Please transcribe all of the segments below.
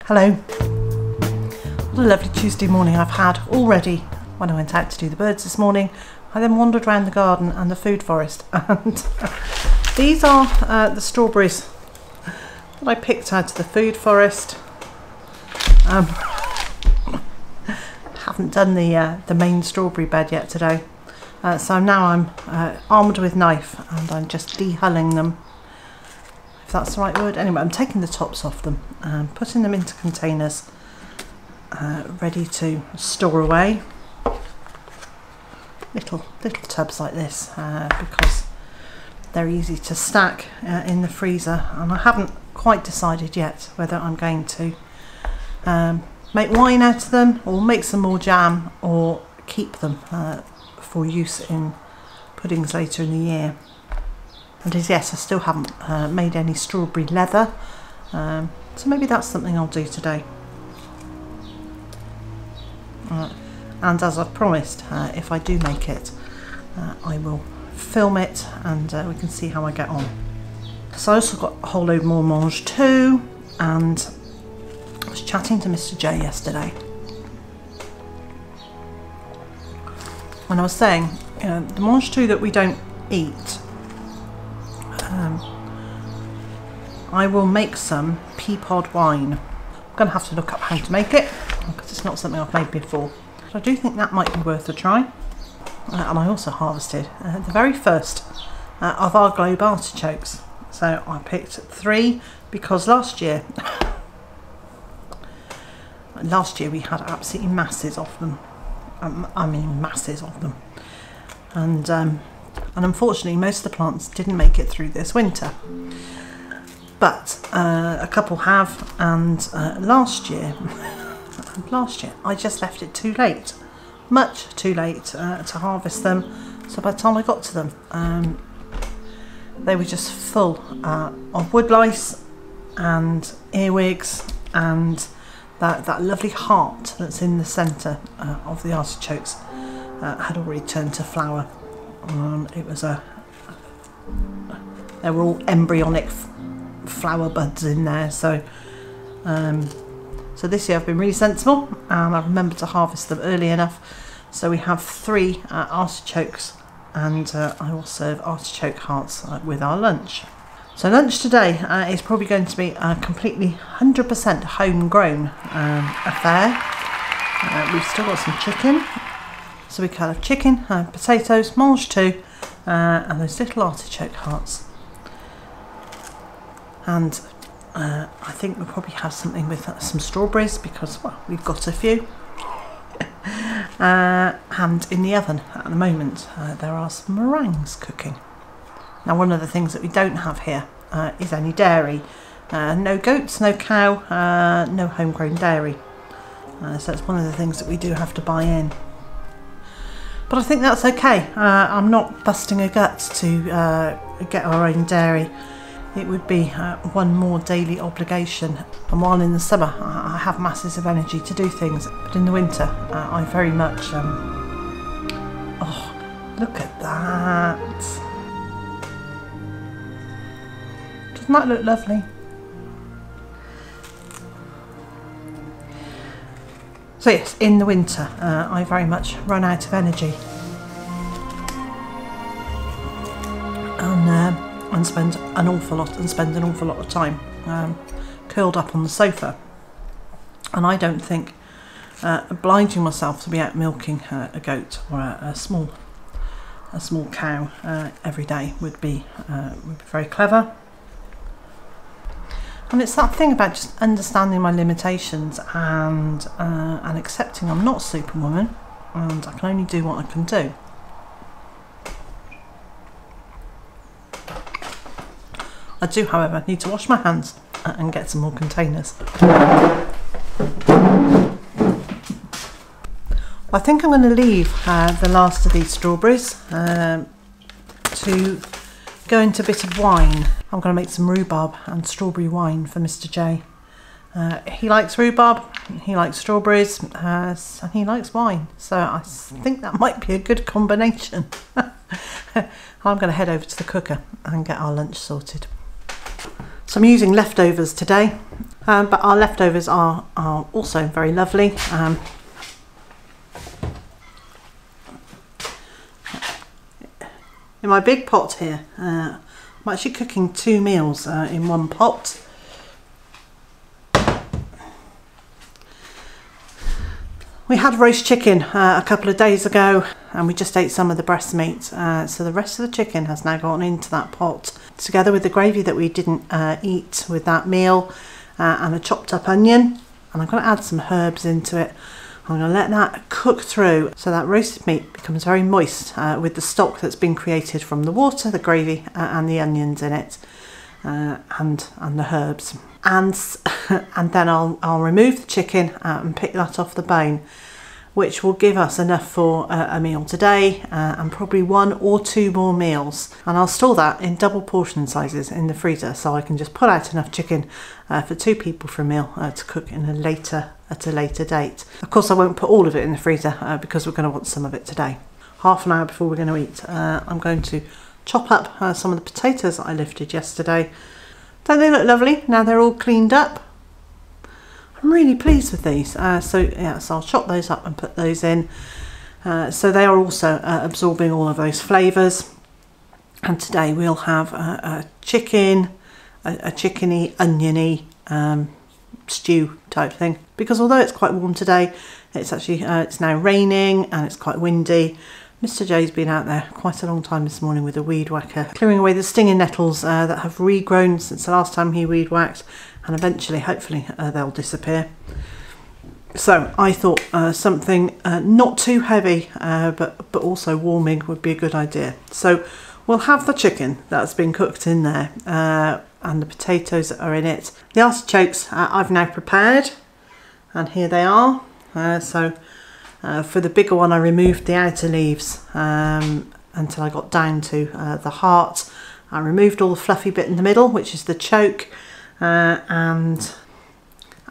Hello. What a lovely Tuesday morning I've had already. When I went out to do the birds this morning, I then wandered around the garden and the food forest, and these are the strawberries that I picked out of the food forest. Haven't done the main strawberry bed yet today, so now I'm armed with knife and I'm just de-hulling them, if that's the right word. Anyway, I'm taking the tops off them and putting them into containers ready to store away. Little tubs like this because they're easy to stack in the freezer, and I haven't quite decided yet whether I'm going to make wine out of them or make some more jam or keep them for use in puddings later in the year. And yes, I still haven't made any strawberry leather, so maybe that's something I'll do today. And as I've promised, if I do make it, I will film it and we can see how I get on. So I also got a whole load more mange too, and I was chatting to Mr. J yesterday, and I was saying, you know, the mange too that we don't eat, I will make some pea pod wine. I'm going to have to look up how to make it because it's not something I've made before. I do think that might be worth a try. And I also harvested the very first of our globe artichokes. So I picked 3 because last year we had absolutely masses of them. I mean masses of them. And unfortunately most of the plants didn't make it through this winter. But a couple have, and last year I just left it too late, much too late to harvest them. So by the time I got to them, they were just full of wood lice and earwigs, and that lovely heart that's in the centre of the artichokes had already turned to flower. They were all embryonic flower buds in there. So this year I've been really sensible, and I've remembered to harvest them early enough. So we have 3 artichokes, and I will serve artichoke hearts with our lunch. So lunch today is probably going to be a completely 100% homegrown affair. We've still got some chicken, so we can have chicken, potatoes, mange too, and those little artichoke hearts. And I think we'll probably have something with some strawberries because, well, we've got a few. And in the oven at the moment there are some meringues cooking. Now, one of the things that we don't have here is any dairy. No goats, no cow, no homegrown dairy. So it's one of the things that we do have to buy in. But I think that's okay. I'm not busting a gut to get our own dairy. It would be one more daily obligation, and while in the summer I have masses of energy to do things, but in the winter I very much oh, look at that. Doesn't that look lovely? So yes, in the winter I very much run out of energy, and spend an awful lot of time curled up on the sofa. And I don't think obliging myself to be out milking a goat or a small cow every day would be very clever. And it's that thing about just understanding my limitations and accepting I'm not Superwoman and I can only do what I can do. I do, however, need to wash my hands and get some more containers. I think I'm going to leave the last of these strawberries to go into a bit of wine. I'm going to make some rhubarb and strawberry wine for Mr. J. He likes rhubarb, he likes strawberries, and he likes wine. So I think that might be a good combination. I'm going to head over to the cooker and get our lunch sorted. So I'm using leftovers today, but our leftovers are also very lovely. In my big pot here, I'm actually cooking 2 meals in one pot. We had roast chicken a couple of days ago, and we just ate some of the breast meat, so the rest of the chicken has now gone into that pot together with the gravy that we didn't eat with that meal, and a chopped up onion, and I'm going to add some herbs into it. I'm going to let that cook through so that roasted meat becomes very moist with the stock that's been created from the water, the gravy and the onions in it, and the herbs. And then I'll remove the chicken and pick that off the bone, which will give us enough for a meal today and probably 1 or 2 more meals. And I'll store that in double portion sizes in the freezer, so I can just pull out enough chicken for 2 people for a meal to cook at a later date. Of course, I won't put all of it in the freezer because we're going to want some of it today. Half an hour before we're going to eat, I'm going to chop up some of the potatoes that I lifted yesterday. Don't they look lovely? Now they're all cleaned up. I'm really pleased with these. So I'll chop those up and put those in. So they are also absorbing all of those flavours. And today we'll have a chicken, a chickeny, oniony stew type thing. Because although it's quite warm today, it's actually it's now raining and it's quite windy. Mr. Joe's been out there quite a long time this morning with a weed whacker, clearing away the stinging nettles that have regrown since the last time he weed whacked, and eventually, hopefully, they'll disappear. So I thought something not too heavy, but also warming would be a good idea. So we'll have the chicken that's been cooked in there, and the potatoes that are in it. The artichokes I've now prepared, and here they are. For the bigger one, I removed the outer leaves until I got down to the heart. I removed all the fluffy bit in the middle, which is the choke, and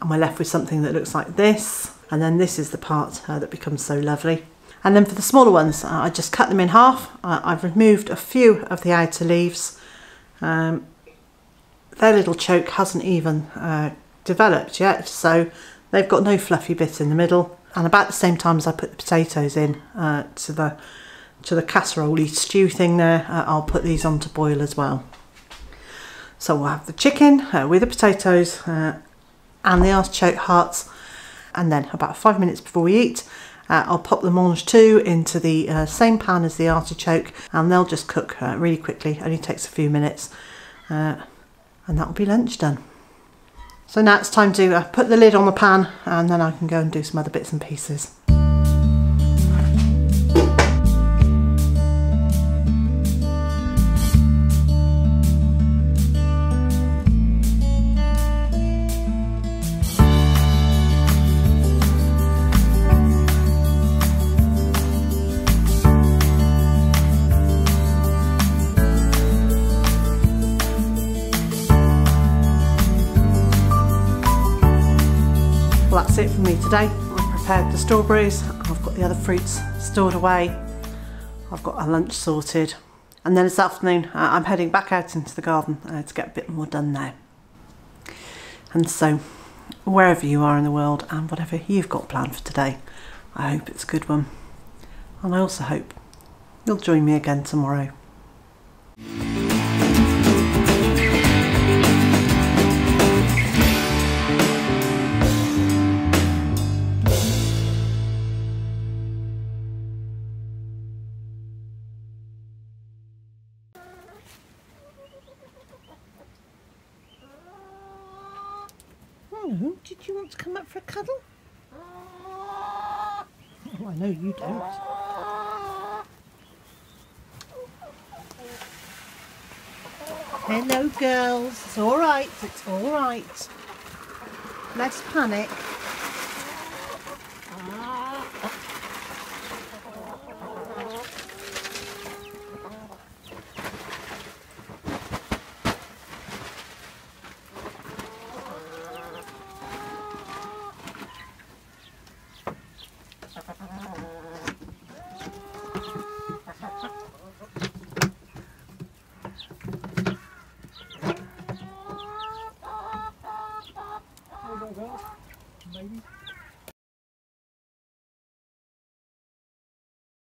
we're left with something that looks like this. And then this is the part that becomes so lovely. And then for the smaller ones, I just cut them in half. I've removed a few of the outer leaves. Their little choke hasn't even developed yet, so they've got no fluffy bit in the middle. And about the same time as I put the potatoes in to the casserole-y stew thing there, I'll put these on to boil as well. So we'll have the chicken with the potatoes and the artichoke hearts, and then about 5 minutes before we eat, I'll pop the mange tout into the same pan as the artichoke, and they'll just cook really quickly. Only takes a few minutes, and that'll be lunch done. So now it's time to put the lid on the pan, and then I can go and do some other bits and pieces. Well, that's it for me today. I've prepared the strawberries, I've got the other fruits stored away, I've got our lunch sorted, and then this afternoon I'm heading back out into the garden to get a bit more done there. And so, wherever you are in the world and whatever you've got planned for today, I hope it's a good one. And I also hope you'll join me again tomorrow. Hello, did you want to come up for a cuddle? Oh, I know you don't. Hello girls, it's alright, it's alright. Less panic. maybe.